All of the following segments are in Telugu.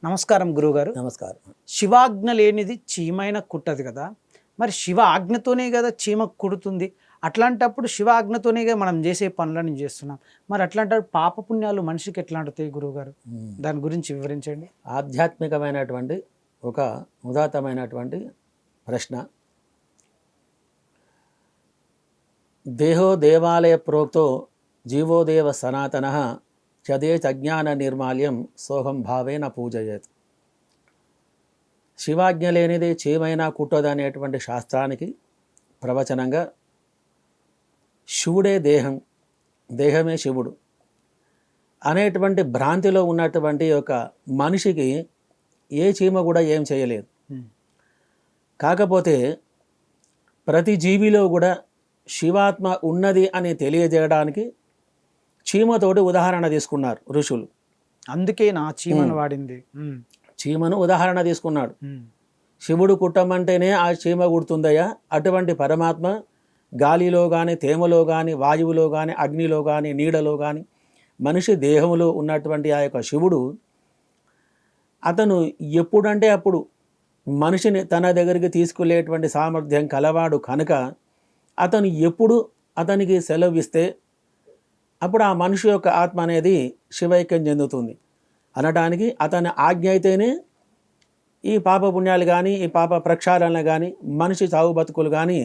నమస్కారం గురువుగారు. నమస్కారం. శివాజ్ఞ లేనిది చీమైనా కుట్టదు కదా. మరి శివ ఆజ్ఞతోనే కదా చీమ కుడుతుంది. అట్లాంటప్పుడు శివ ఆజ్ఞతోనే మనం చేసే పనులను చేస్తున్నాం. మరి అట్లాంటప్పుడు పాపపుణ్యాలు మనిషికి ఎట్లా అంటుతాయి గురువుగారు? దాని గురించి వివరించండి. ఆధ్యాత్మికమైనటువంటి ఒక ఉదాత్తమైనటువంటి ప్రశ్న. దేహో దేవాలయ ప్రోక్తో జీవోదేవ సనాతన చదేత్ అజ్ఞాన నిర్మాల్యం సోహం భావేన పూజయేత్. శివాజ్ఞ లేనిది చీమైనా కుట్టదు అనేటువంటి శాస్త్రానికి ప్రవచనంగా శివుడే దేహం, దేహమే శివుడు అనేటువంటి భ్రాంతిలో ఉన్నటువంటి ఒక మనిషికి ఏ చీమ కూడా ఏం చేయలేదు. కాకపోతే ప్రతి జీవిలో కూడా శివాత్మ ఉన్నది అని తెలియజేయడానికి చీమతోటి ఉదాహరణ తీసుకున్నారు ఋషులు. అందుకే నా చీమను వాడింది. చీమను ఉదాహరణ తీసుకున్నాడు. శివుడు కుట్టమంటేనే ఆ చీమ కుడుతుందయ్యా. అటువంటి పరమాత్మ గాలిలో కానీ, తేమలో కానీ, వాయువులో కానీ, అగ్నిలో కానీ, నీడలో కానీ, మనిషి దేహంలో ఉన్నటువంటి ఆ యొక్క శివుడు అతను ఎప్పుడంటే అప్పుడు మనిషిని తన దగ్గరికి తీసుకెళ్లేటువంటి సామర్థ్యం కలవాడు కనుక అతను ఎప్పుడు అతనికి సెలవిస్తే అప్పుడు ఆ మనిషి యొక్క ఆత్మ అనేది శివైక్యం చెందుతుంది అనడానికి అతని ఆజ్ఞ అయితేనే ఈ పాప పుణ్యాలు కానీ, ఈ పాప ప్రక్షాళన కానీ, మనిషి చావు బతుకులు కానీ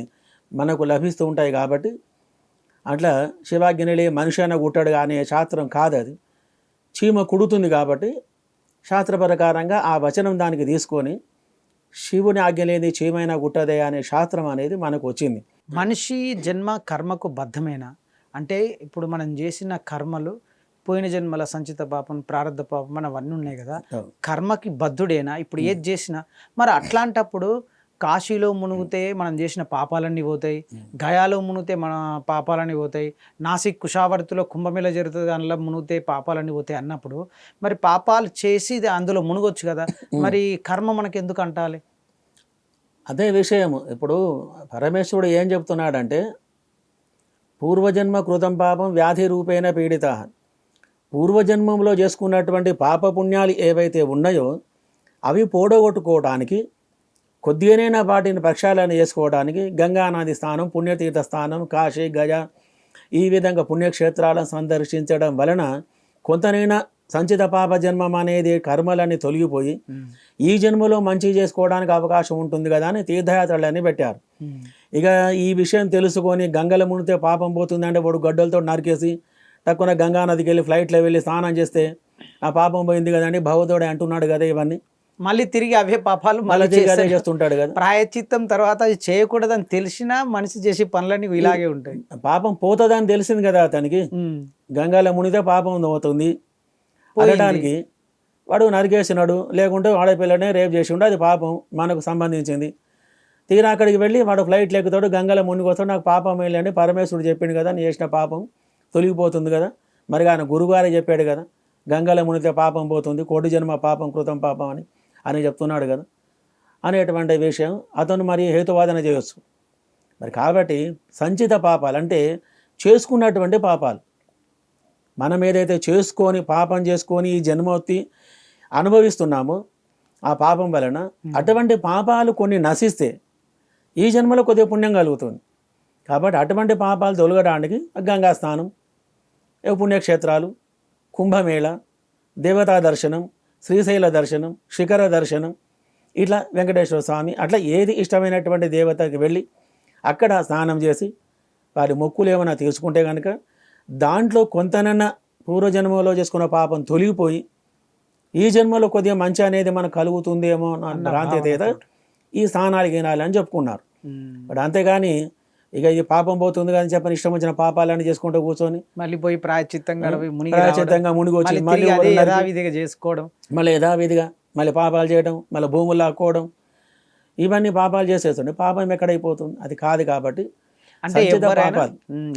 మనకు లభిస్తూ ఉంటాయి. కాబట్టి అట్లా శివాజ్ఞలే మనిషి అన్న కుట్టాడు కానీ శాస్త్రం కాదు, అది చీమ కుడుతుంది. కాబట్టి శాస్త్ర ప్రకారంగా ఆ వచనం దానికి తీసుకొని శివుని ఆజ్ఞ లేని చీమైనా కుట్టదే అనే శాస్త్రం అనేది మనకు వచ్చింది. మనిషి జన్మ కర్మకు బద్ధమేనా? అంటే ఇప్పుడు మనం చేసిన కర్మలు, పోయిన జన్మల సంచిత పాపం, ప్రారంధ పాపం అని అవన్నీ ఉన్నాయి కదా, కర్మకి బద్ధుడేనా ఇప్పుడు ఏది చేసినా? మరి అట్లాంటప్పుడు కాశీలో మునిగితే మనం చేసిన పాపాలన్నీ పోతాయి, గయాలో మునిగితే మన పాపాలన్నీ పోతాయి, నాసిక్ కుషావర్తిలో కుంభమేళ జరుగుతుంది దానిలో మునిగితే పాపాలన్నీ పోతాయి అన్నప్పుడు మరి పాపాలు చేసి అందులో మునగొచ్చు కదా, మరి కర్మ మనకి ఎందుకు అంటాలి? అదే విషయము. ఇప్పుడు పరమేశ్వరుడు ఏం చెప్తున్నాడంటే పూర్వజన్మ కృతం పాపం వ్యాధి రూపేణ పీడిత. పూర్వజన్మంలో చేసుకున్నటువంటి పాపపుణ్యాలు ఏవైతే ఉన్నాయో అవి పోడగొట్టుకోవడానికి, కొద్దిగానైనా వాటిని ప్రక్షాళన చేసుకోవడానికి గంగానది స్థానం, పుణ్యతీర్థ స్థానం, కాశీ, గయ ఈ విధంగా పుణ్యక్షేత్రాలను సందర్శించడం వలన కొంతనైనా సంచిత పాప జన్మం అనేది కర్మలన్నీ తొలగిపోయి ఈ జన్మలో మంచి చేసుకోవడానికి అవకాశం ఉంటుంది కదా అని తీర్థయాత్రలన్నీ పెట్టారు. ఇక ఈ విషయం తెలుసుకొని గంగల మునిగితే పాపం పోతుందంటే వాడు గడ్డలతో నరికేసి తక్కువ గంగా నదికి వెళ్ళి ఫ్లైట్లో వెళ్ళి స్నానం చేస్తే ఆ పాపం పోయింది కదండి భగవతుడే అంటున్నాడు కదా. ఇవన్నీ మళ్ళీ తిరిగి అవే పాపాలు మళ్ళీ అదే చేస్తుంటాడు కదా. ప్రాయచిత్తం తర్వాత అది చేయకూడదని తెలిసినా మనిషి చేసే పనులన్నీ ఇలాగే ఉంటాయి. పాపం పోతుందని తెలిసింది కదా అతనికి. గంగాలో మునిగితే పాపం అవుతుంది అనడానికి వాడు నరికేసినాడు, లేకుంటే ఆడపిల్లనే రేపు చేసి ఉండే, అది పాపం మనకు సంబంధించింది. తీరా అక్కడికి వెళ్ళి వాడు ఫ్లైట్ ఎక్కుతాడు, గంగలో మునిగొస్తాడు, నాకు పాపం వెళ్ళండి పరమేశ్వరుడు చెప్పిండు కదా, నేను చేసిన పాపం తొలగిపోతుంది కదా. మరి ఆయన గురుగారే చెప్పాడు కదా గంగలో మునిగితే పాపం పోతుంది, కోటి జన్మ పాపం కృతం పాపం అని చెప్తున్నాడు కదా అనేటువంటి విషయం అతను మరి హేతువాదన చేయొచ్చు. మరి కాబట్టి సంచిత పాపాలు అంటే చేసుకున్నటువంటి పాపాలు, మనం ఏదైతే చేసుకొని పాపం చేసుకొని ఈ జన్మోత్తి అనుభవిస్తున్నామో ఆ పాపం వలన అటువంటి పాపాలు కొన్ని నశిస్తే ఈ జన్మలో కొద్దిగా పుణ్యం కలుగుతుంది. కాబట్టి అటువంటి పాపాలు తొలగడానికి గంగా స్నానం, పుణ్యక్షేత్రాలు, కుంభమేళ, దేవతా దర్శనం, శ్రీశైల దర్శనం, శిఖర దర్శనం, ఇట్లా వెంకటేశ్వర స్వామి అట్లా ఏది ఇష్టమైనటువంటి దేవతకి వెళ్ళి అక్కడ స్నానం చేసి వారి మొక్కులు ఏమైనా తీసుకుంటే కనుక దాంట్లో కొంతనన్నా పూర్వజన్మలో చేసుకున్న పాపం తొలగిపోయి ఈ జన్మలో కొద్దిగా మంచి అనేది మనకు కలుగుతుందేమో అన్న భ్రాంతి ఈ స్నానాలు గినాలి అని చెప్పుకున్నారు. బట్ అంతేగాని ఇక ఇది పాపం పోతుంది కానీ చెప్పని ఇష్టం వచ్చిన పాపాలని చేసుకుంటూ కూర్చొని మళ్ళీ పోయి ప్రాయచిత్తంగా మునిగి వచ్చి మళ్ళీ యథావిధిగా చేసుకోవడం, మళ్ళీ యథావిధిగా మళ్ళీ పాపాలు చేయడం, మళ్ళీ భూములు లాక్కోవడం, ఇవన్నీ పాపాలు చేసేస్తుండే పాపం ఎక్కడైపోతుంది? అది కాదు. కాబట్టి అంటే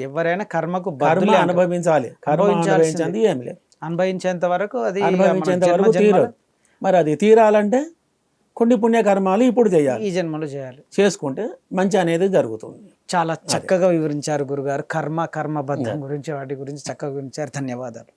ఎవరైనా కర్మకు అనుభవించాలి, అనుభవించింది ఏం లేదు, అనుభవించేంత వరకు అది అనుభవించేంత వరకు తీరదు. మరి అది తీరాలంటే కొన్ని పుణ్యకర్మాలు ఇప్పుడు చేయాలి, ఈ జన్మలో చేయాలి, చేసుకుంటే మంచి అనేది జరుగుతుంది. చాలా చక్కగా వివరించారు గురుగారు. కర్మ, కర్మబద్ధం గురించి, వాటి గురించి చక్కగా వివరించారు. ధన్యవాదాలు.